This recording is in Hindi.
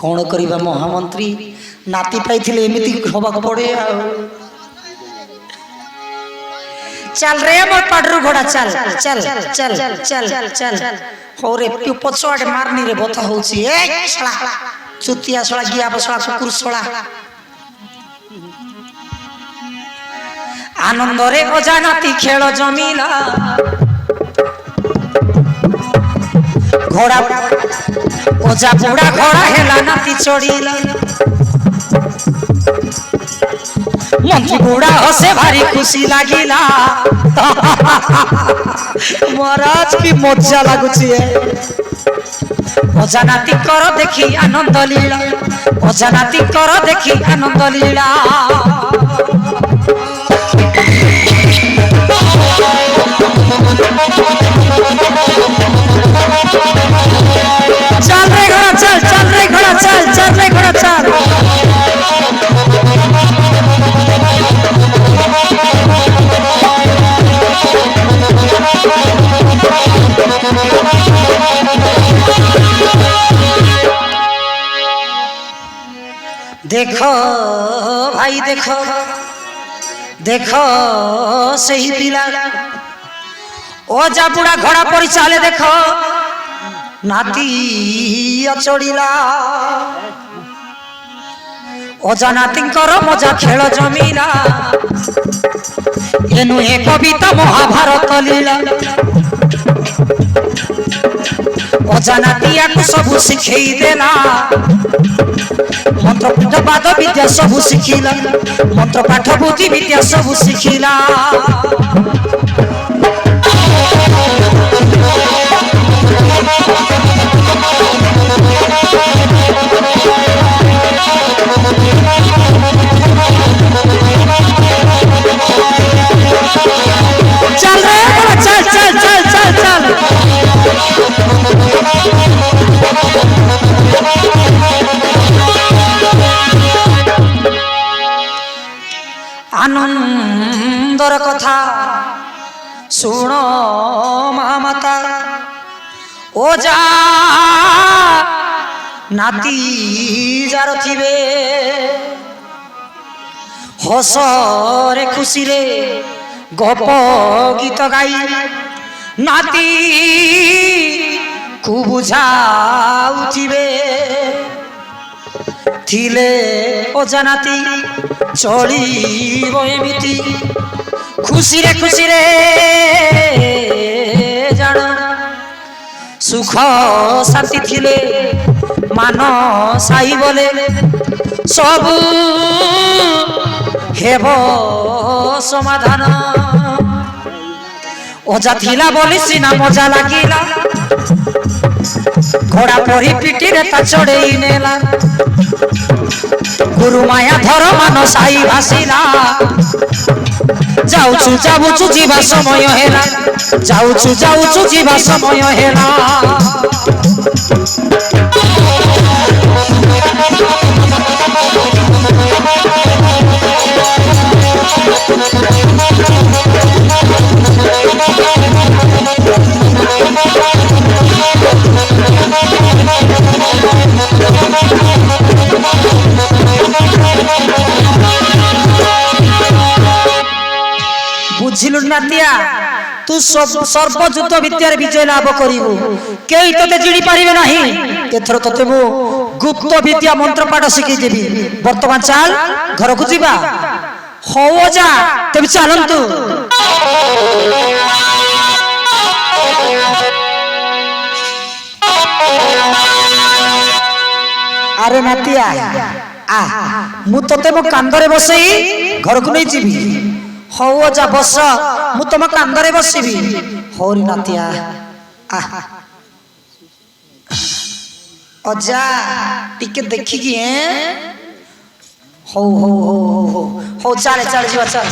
कौन करिबा महामंत्री नाती पाइथिले एमिति हवा पड़े चल रे मोर पाडरू घोड़ा चल चल चल चल चल होरे क्यों पछवाड़े मारनी रे बता होची ए सला चुतिया सला गिया बसला कुकुर सला आनंद रे अजानाती खेल जमीला घोड़ा ओजा बुढ़ा घोड़ा हेला नाती चढ़ीला मंत्री बुढ़ा हसे भारी खुशी लागिला महाराज की मजा लागुची अजानाती कर देखी आनंद लीला अजानाती कर देखी आनंद लीला चल रे घोड़ा चल चल रे घोड़ा चल चल रे घोड़ा चल देखो भाई देखो देखो सही पिला ओ जा बुढ़ा घोड़ा पर चाले देखो नाती चढ़ीला अजानाती मजा खेल जमीला ये नुहे कविता महाभारत लीला अजानाती को सबू शिखई देला मंत्र पाठ पाद विद्या सबू शिखिला मंत्र पाठ बुद्धि विद्या सबू शिखिला चल रे चल चल चल चल चल आनंदर कथा सुन महामाता ओ जा नाती जार थिबे हस रे खुशी रे गप गीत गाई नाती को बुझाउथिबे थिले अजानाती चलिबो एमिति खुशी रे जान सुख शांति थिले मान साई बोले सब हेब समाधान ओजा थिला बोली सीना मजा लागिला घोड़ा परी पिटी रे ता चढ़ई नेला गुरु माया धर मान साई भासिला जाऊचु जीवा समय हेला जाऊचु जीवा समय हेला बुझिलु नातिया तू सर्वयुद्ध विद्यार विजय लाभ करिवु केई तते जिणी पारिबे नाही एथर तते मु गुप्त विद्या मंत्र पाठ शिखै देबी वर्तमान चाल घर को जीवा हो जा तबे चलंतु अरे नातिया आ मु तते मो कांदरे बसई घर को नै जीवी हो जा बस मु तुम कांदरे बसबी हौरी नातिया अजा टिके देखिकी हो चल चल जीवा चल